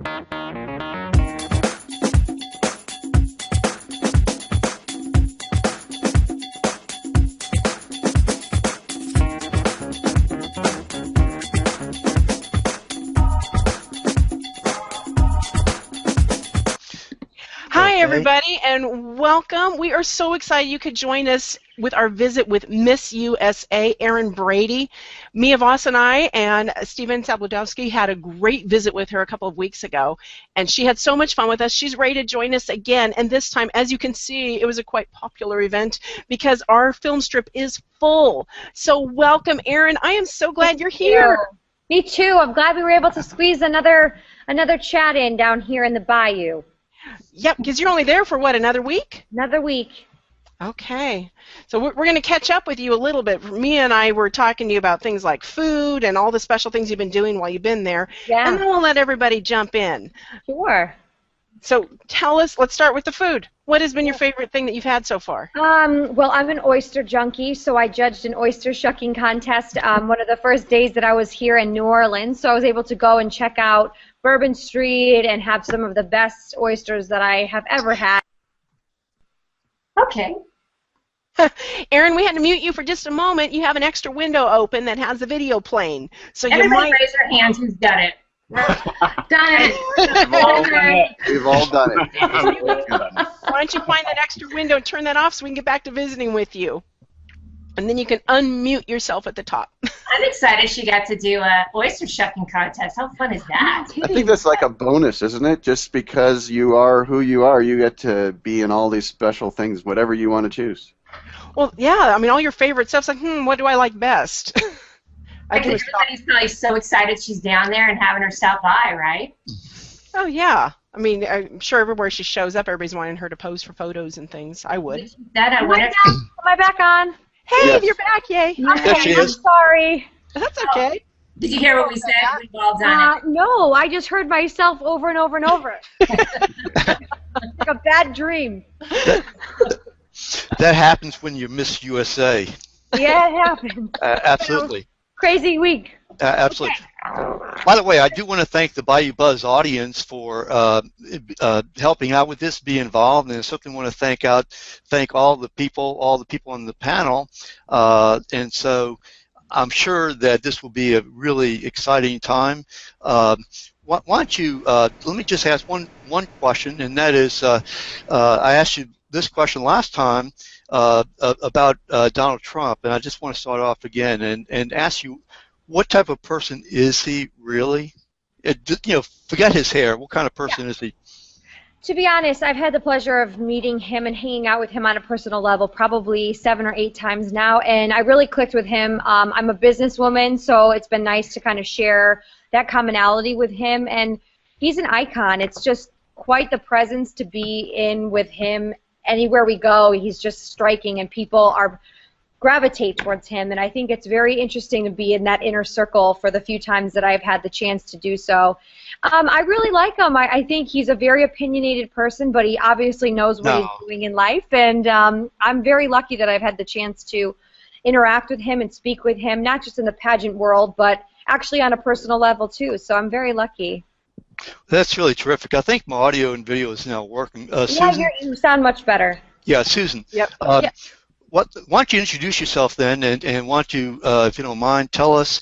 Hi, everybody, and welcome. We are so excited you could join us with our visit with Miss USA Erin Brady. Mia Voss and I and Steven Sabludowski had a great visit with her a couple of weeks ago, and she had so much fun with us. She's ready to join us again, and this time, as you can see, it was a quite popular event because our film strip is full. So welcome, Erin. I am so glad you're here. Me too. I'm glad we were able to squeeze another chat in down here in the bayou. Yep, because you're only there for, what, another week? Another week. Okay. So we're going to catch up with you a little bit. Mia and I were talking to you about things like food and all the special things you've been doing while you've been there. Yeah. And then we'll let everybody jump in. Sure. So tell us, let's start with the food. What has been your favorite thing that you've had so far? Well, I'm an oyster junkie, so I judged an oyster shucking contest one of the first days that I was here in New Orleans. So I was able to go and check out Bourbon Street and have some of the best oysters that I have ever had. Okay. Erin, we had to mute you for just a moment. You have an extra window open that has the video playing. So everybody you might raise your hands who's done it. Done it. We've all done it. Why don't you find that extra window and turn that off so we can get back to visiting with you. And then you can unmute yourself at the top. I'm excited she got to do a oyster shucking contest. How fun is that? I think that's like a bonus, isn't it? Just because you are who you are, you get to be in all these special things, whatever you want to choose. Well, yeah, I mean, all your favorite stuff's like, what do I like best? I think everybody's probably so excited she's down there and having her stop by, right? Oh, yeah. I mean, I'm sure everywhere she shows up, everybody's wanting her to pose for photos and things. I would. Am I back on? Hey, yes. You're back, yay. Okay, I'm sorry. That's okay. Did you hear what we said? We've all done it. No, I just heard myself over and over and over. Like a bad dream. That happens when you miss USA. Yeah, it happens. Absolutely. Crazy week. Absolutely. Okay. By the way, I do want to thank the Bayou Buzz audience for helping out with this, be involved, and I certainly want to thank all the people on the panel. And so I'm sure that this will be a really exciting time. Why don't you let me just ask one question, and that is I asked you this question last time about Donald Trump, and I just want to start off again and ask you, what type of person is he really? Forget his hair. What kind of person is he? To be honest, I've had the pleasure of meeting him and hanging out with him on a personal level probably 7 or 8 times now, and I really clicked with him. I'm a businesswoman, so it's been nice to kind of share that commonality with him, and he's an icon. It's just quite the presence to be in with him. Anywhere we go, he's just striking, and people gravitate towards him, and I think it's very interesting to be in that inner circle for the few times that I've had the chance to do so. I really like him. I think he's a very opinionated person, but he obviously knows what he's doing in life, and I'm very lucky that I've had the chance to interact with him and speak with him, not just in the pageant world, but actually on a personal level too, so I'm very lucky. That's really terrific. I think my audio and video is now working. Yeah, you sound much better. Yeah, Susan. Yep. Yep. Why don't you introduce yourself then, and why don't you, if you don't mind, tell us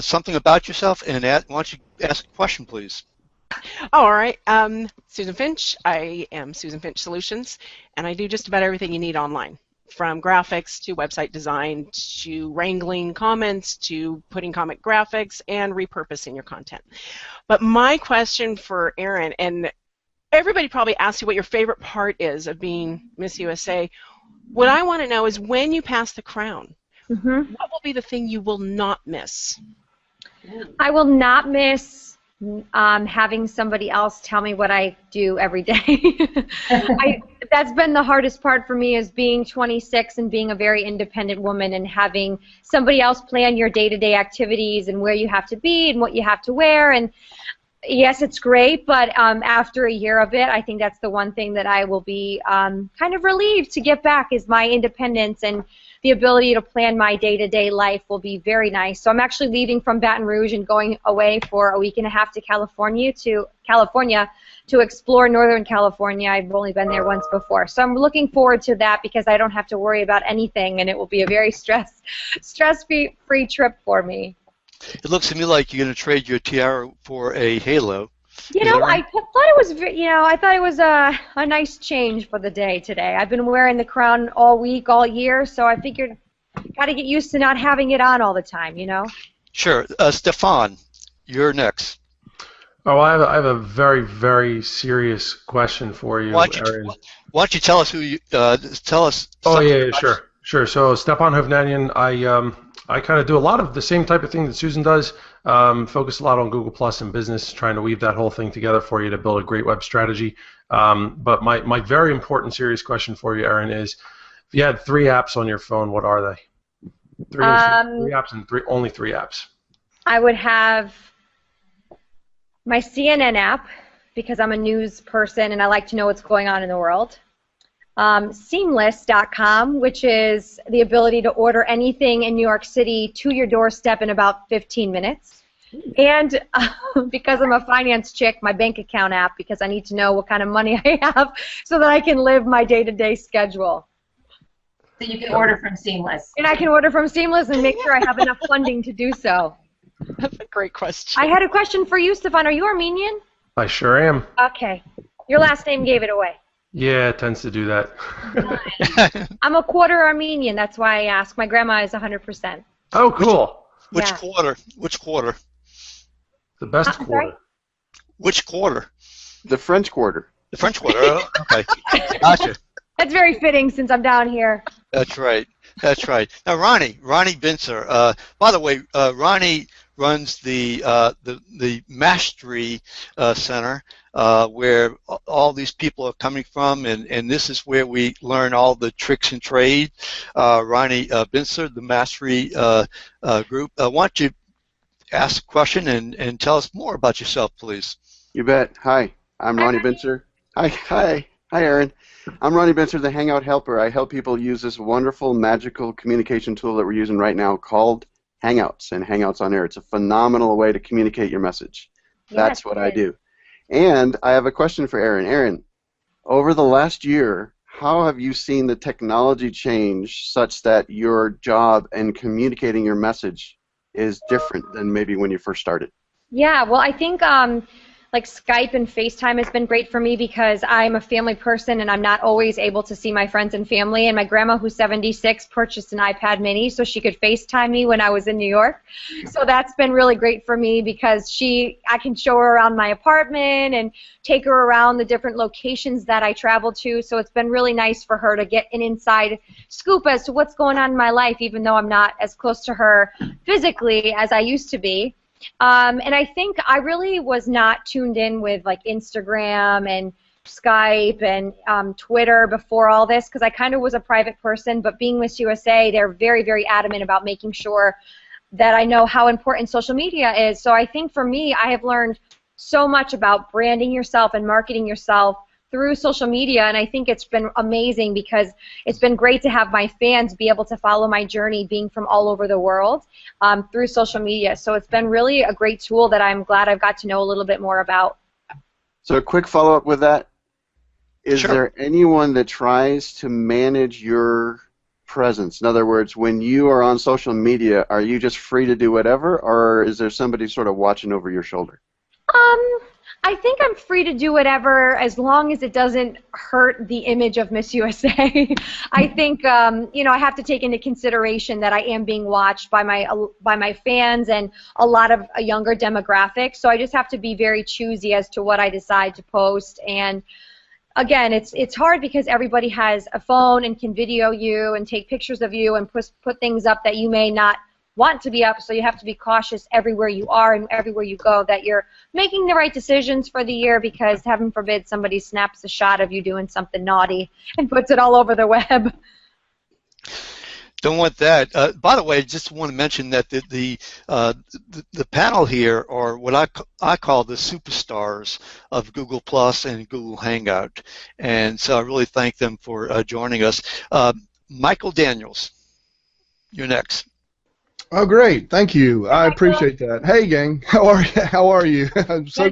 something about yourself, and why don't you ask a question, please? All right. Susan Finch. I am Susan Finch Solutions, and I do just about everything you need online, from graphics to website design to wrangling comments to putting comic graphics and repurposing your content. But my question for Erin, and everybody probably asks you what your favorite part is of being Miss USA. What I want to know is when you pass the crown, what will be the thing you will not miss? I will not miss having somebody else tell me what I do every day. That's been the hardest part for me, is being 26 and being a very independent woman and having somebody else plan your day-to-day activities and where you have to be and what you have to wear. And yes, it's great, but after a year of it, I think that's the one thing that I will be kind of relieved to get back, is my independence and the ability to plan my day-to-day life will be very nice. So I'm actually leaving from Baton Rouge and going away for a week and a half to California to explore Northern California. I've only been there once before. So I'm looking forward to that because I don't have to worry about anything, and it will be a very stress-free trip for me. It looks to me like you're going to trade your tiara for a halo. You know, I thought it was, I thought it was a nice change for the day today. I've been wearing the crown all week, all year, so I figured got to get used to not having it on all the time, you know? Sure. Stefan, you're next. Oh, I have a very, very serious question for you, Erin. Why don't you tell us who you tell us? Oh yeah, sure. So Stepan Hovnanian, I kind of do a lot of the same type of thing that Susan does. Focus a lot on Google Plus and business, trying to weave that whole thing together for you to build a great web strategy. But my very important, serious question for you, Erin, is if you had 3 apps on your phone, what are they? Three apps and only 3 apps. I would have my CNN app because I'm a news person and I like to know what's going on in the world. Seamless.com, which is the ability to order anything in New York City to your doorstep in about 15 minutes. And because I'm a finance chick, my bank account app because I need to know what kind of money I have so that I can live my day-to-day schedule. So you can order from Seamless. And I can order from Seamless and make sure I have enough funding to do so. That's a great question. I had a question for you, Stefan. Are you Armenian? I sure am. Okay. Your last name gave it away. Yeah, it tends to do that. I'm a quarter Armenian. That's why I asked. My grandma is 100%. Oh, cool. Which quarter? Which quarter? The best quarter. Sorry? Which quarter? The French Quarter. The French Quarter. Oh, okay. Gotcha. That's very fitting since I'm down here. That's right. That's right. Now, Ronnie Binzer. By the way, Ronnie runs the Mastery Center, where all these people are coming from, and this is where we learn all the tricks and trade. Ronnie Binzer, the Mastery group. Why don't you ask a question and tell us more about yourself, please? You bet. Hi, I'm Ronnie Binzer. Hi, Erin. I'm Ronnie Binzer, the Hangout Helper. I help people use this wonderful, magical communication tool that we're using right now called Hangouts and Hangouts on Air. It's a phenomenal way to communicate your message. That's what I do. And I have a question for Erin. Erin, over the last year, how have you seen the technology change such that your job and communicating your message is different than maybe when you first started? Yeah, well, I think like Skype and FaceTime has been great for me because I'm a family person and I'm not always able to see my friends and family. And my grandma, who's 76, purchased an iPad mini so she could FaceTime me when I was in New York. So that's been really great for me because I can show her around my apartment and take her around the different locations that I travel to. So it's been really nice for her to get an inside scoop as to what's going on in my life, even though I'm not as close to her physically as I used to be. And I think I really was not tuned in with like Instagram and Skype and Twitter before all this because I kind of was a private person, but being Miss USA, they're very, very adamant about making sure that I know how important social media is. So I think for me, I have learned so much about branding yourself and marketing yourself through social media, and I think it's been amazing because it's been great to have my fans be able to follow my journey being from all over the world through social media. So it's been really a great tool that I'm glad I've got to know a little bit more about. So a quick follow-up with that. Is Sure. there anyone that tries to manage your presence? In other words, when you are on social media, are you just free to do whatever, or is there somebody sort of watching over your shoulder? I think I'm free to do whatever as long as it doesn't hurt the image of Miss USA. I think I have to take into consideration that I am being watched by my fans and a lot of a younger demographic. So I just have to be very choosy as to what I decide to post. And again, it's hard because everybody has a phone and can video you and take pictures of you and put things up that you may not want to be up, so you have to be cautious everywhere you are and everywhere you go that you're making the right decisions for the year because heaven forbid somebody snaps a shot of you doing something naughty and puts it all over the web. Don't want that. By the way, I just want to mention that the panel here are what I call the superstars of Google Plus and Google Hangout, and so I really thank them for joining us. Michael Daniels. you're next. Oh, great! Thank you. I appreciate that. Hey, gang, how are you? How are you? I'm so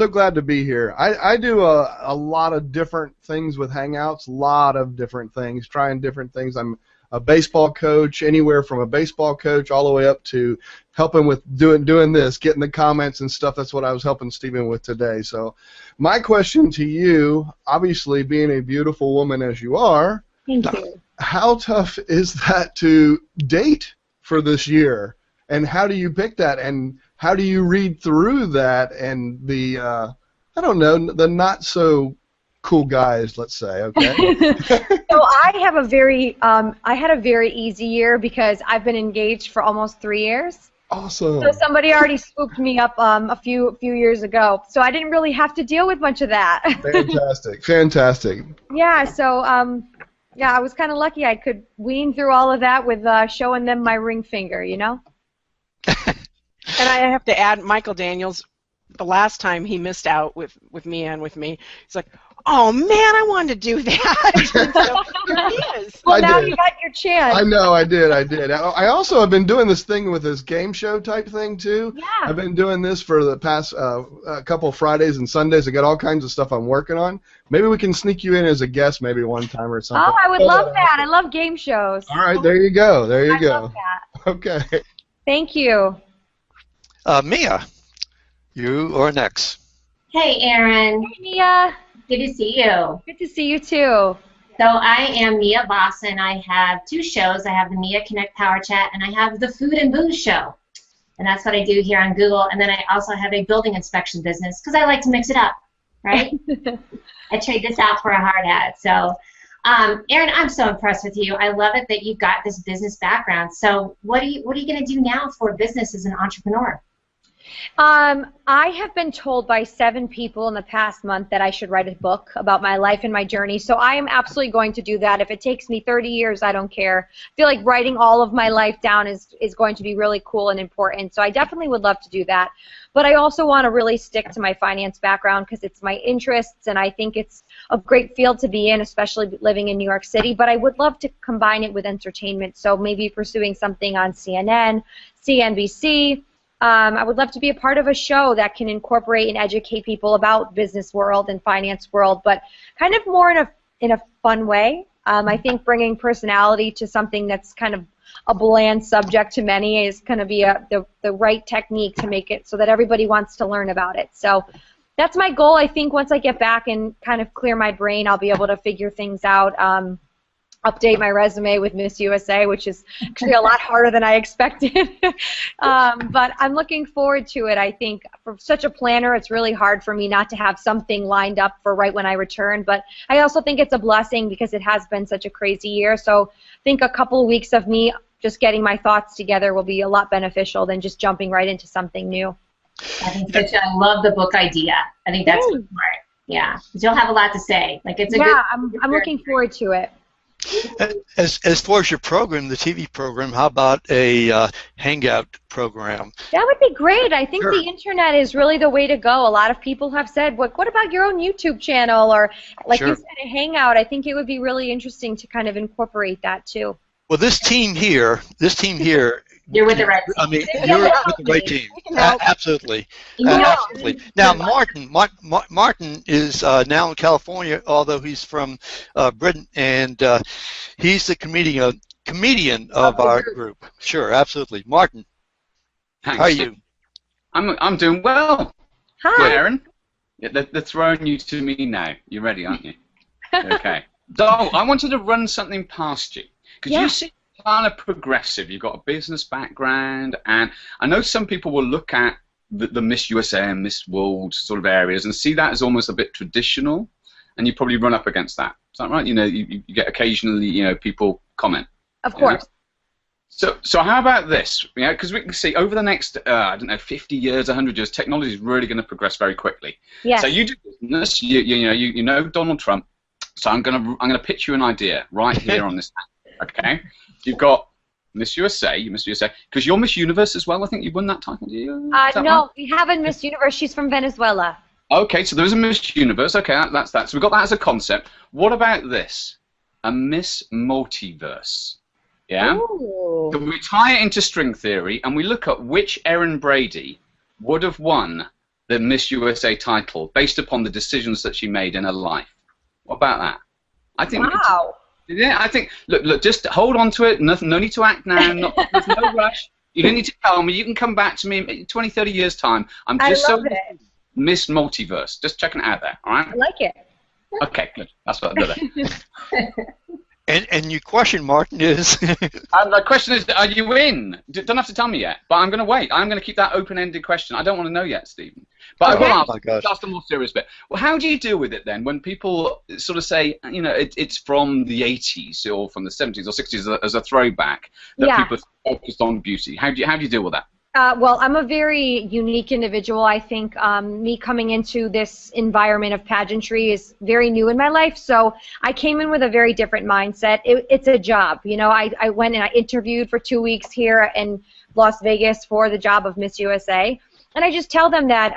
glad to be here. I do a lot of different things with Hangouts. A lot of different things, trying different things. I'm a baseball coach, anywhere from a baseball coach all the way up to helping with doing this, getting the comments and stuff. That's what I was helping Stephen with today. So, my question to you, obviously being a beautiful woman as you are, thank you. How tough is that to date for this year, and how do you pick that, and how do you read through that and the I don't know, the not so cool guys, let's say, okay? So I have a very I had a very easy year because I've been engaged for almost 3 years. Awesome. So somebody already swooped me up a few years ago, so I didn't really have to deal with much of that. Fantastic, fantastic. Yeah, so yeah, I was kind of lucky. I could wean through all of that with showing them my ring finger, you know? And I have to add, Michael Daniels, the last time he missed out with Mia and with me, he's like, oh man, I wanted to do that. So here he is. Well, now you got your chance. I know, I did. I also have been doing this thing with this game show type thing too. Yeah. I've been doing this for the past couple Fridays and Sundays. I got all kinds of stuff I'm working on. Maybe we can sneak you in as a guest maybe one time or something. Oh, I would love that. I love game shows. All right, there you go. There you go. Love that. Okay. Thank you. Mia, you are next. Hey, Erin. Hey, Mia. Good to see you. Good to see you too. So I am Mia Voss, and I have 2 shows. I have the Mia Connect Power Chat, and I have the Food and Booze Show. And that's what I do here on Google. And then I also have a building inspection business because I like to mix it up, right? I trade this out for a hard hat. So, Erin, I'm so impressed with you. I love it that you've got this business background. So what are you going to do now for business as an entrepreneur? I have been told by 7 people in the past month that I should write a book about my life and my journey, so I am absolutely going to do that. If it takes me 30 years, I don't care. I feel like writing all of my life down is going to be really cool and important, so I definitely would love to do that. But I also want to really stick to my finance background because it's my interests, and I think it's a great field to be in, especially living in New York City, but I would love to combine it with entertainment, so maybe pursuing something on CNN, CNBC. I would love to be a part of a show that can incorporate and educate people about business world and finance world, but kind of more in a fun way. I think bringing personality to something that's kind of a bland subject to many is going to be the right technique to make it so that everybody wants to learn about it. So that's my goal. I think once I get back and kind of clear my brain, I'll be able to figure things out. Update my resume with Miss USA, which is actually a lot harder than I expected. But I'm looking forward to it. I think for such a planner, it's really hard for me not to have something lined up for right when I return. But I also think it's a blessing because it has been such a crazy year. So I think a couple of weeks of me just getting my thoughts together will be a lot beneficial than just jumping right into something new. I think I love the book idea. I think that's smart. Yeah, because you'll have a lot to say. Like it's a good. I'm looking forward to it. As far as your program, the TV program, how about a Hangout program? That would be great. I think Sure. the internet is really the way to go. A lot of people have said, what about your own YouTube channel or like Sure. you said, a Hangout? I think it would be really interesting to kind of incorporate that too. Well, this team here, You're with the right team. I mean, you're with the right team. Absolutely. Absolutely. Now, Martin is now in California, although he's from Britain, and he's the comedian of our group. Sure, absolutely. Martin, Thanks. how are you? I'm doing well. Hi. Erin, they're throwing you to me now. You're ready, aren't you? Okay. So I wanted to run something past you. Because you seem kind of progressive. You've got a business background, and I know some people will look at the Miss USA and Miss World sort of areas and see that as almost a bit traditional, and you probably run up against that. Is that right? You know, you get occasionally, people comment. Of course. So how about this? Because we can see over the next, 50 years, 100 years, technology is really going to progress very quickly. Yes. So you do business. You know Donald Trump. So I'm gonna pitch you an idea right here on this. Okay, you've got Miss USA, because you're Miss Universe as well. I think you won that title, do you? No, we haven't Miss Universe. She's from Venezuela. Okay, so there is a Miss Universe. Okay, that's that. So we've got that as a concept. What about this? A Miss Multiverse. Yeah? Ooh. So we tie it into string theory, and we look at which Erin Brady would have won the Miss USA title based upon the decisions that she made in her life. What about that? I think. Wow. Yeah, I think. Look, just hold on to it. No need to act now. There's no rush. You don't need to tell me. You can come back to me in 20, 30 years' time. I'm just I love it. Miss Multiverse. Just checking it out there. All right. I like it. Okay, good. That's what I did. And your question, Martin, is? The question is, are you in? Don't have to tell me yet, but I'm going to wait. I'm going to keep that open-ended question. I don't want to know yet, Stephen. But Okay. I will ask the more serious bit. Well, how do you deal with it then when people sort of say, you know, it's from the 80s or from the 70s or 60s as a throwback that people focused on beauty? How do you deal with that? Well, I'm a very unique individual. I think me coming into this environment of pageantry is very new in my life, so I came in with a very different mindset. It's a job. You know, I went and I interviewed for 2 weeks here in Las Vegas for the job of Miss USA, and I just tell them that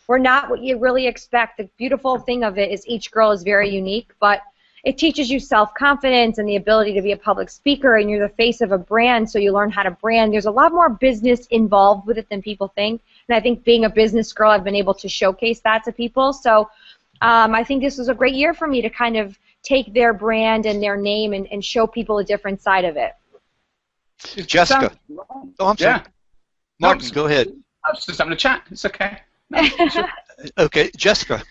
we're not what you really expect. The beautiful thing of it is each girl is very unique, but it teaches you self-confidence and the ability to be a public speaker, and you're the face of a brand, so you learn how to brand. There's a lot more business involved with it than people think, and I think being a business girl, I've been able to showcase that to people. So I think this was a great year for me to kind of take their brand and their name and show people a different side of it. Jessica. Oh, I'm sorry. Yeah. Martin, go ahead. I was just having a chat. It's okay. No, sure. Okay, Jessica.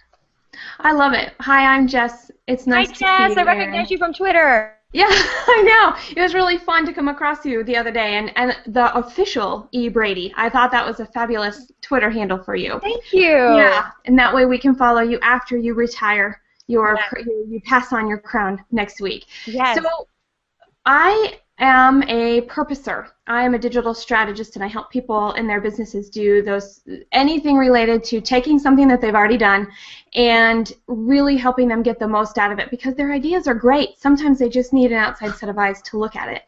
I love it. Hi, I'm Jess. It's nice to see you. Hi, Jess. I recognize you from Twitter. Yeah, I know. It was really fun to come across you the other day, and the official E. Brady. I thought that was a fabulous Twitter handle for you. Thank you. Yeah, and that way we can follow you after you retire. You pass on your crown next week. Yes. So I am a purposer. I am a digital strategist, and I help people in their businesses do anything related to taking something that they've already done and really helping them get the most out of it, because their ideas are great. Sometimes they just need an outside set of eyes to look at it.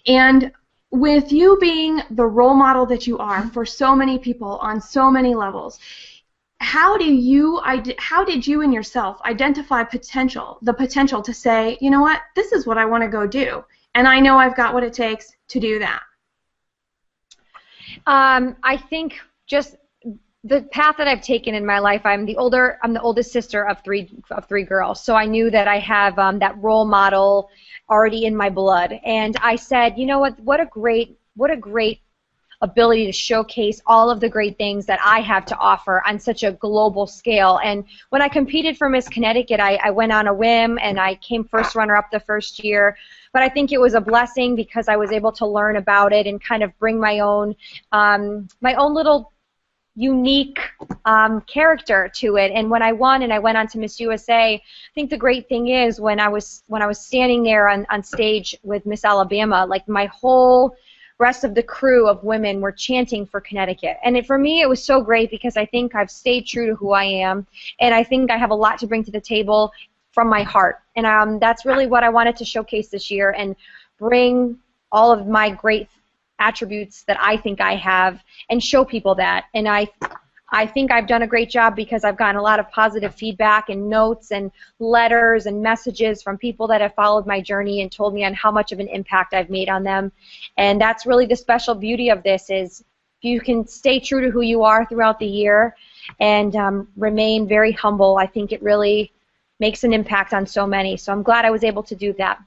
And with you being the role model that you are for so many people on so many levels, how did you in yourself identify the potential to say, you know what, this is what I want to go do, and I know I've got what it takes to do that? I think just the path that I've taken in my life. I'm the oldest sister of three girls, so I knew that I have that role model already in my blood, and I said, you know what a great ability to showcase all of the great things that I have to offer on such a global scale. And when I competed for Miss Connecticut, I went on a whim, and I came first runner-up the first year. But I think it was a blessing because I was able to learn about it and kind of bring my own little unique character to it. And when I won and I went on to Miss USA, I think the great thing is when I was standing there on stage with Miss Alabama, like my whole rest of the crew of women were chanting for Connecticut. And for me, it was so great because I think I've stayed true to who I am, and I think I have a lot to bring to the table from my heart. And that's really what I wanted to showcase this year and bring all of my great attributes that I think I have and show people that. And I think I've done a great job because I've gotten a lot of positive feedback and notes and letters and messages from people that have followed my journey and told me on how much of an impact I've made on them. And that's really the special beauty of this, is if you can stay true to who you are throughout the year and remain very humble, I think it really makes an impact on so many. So I'm glad I was able to do that.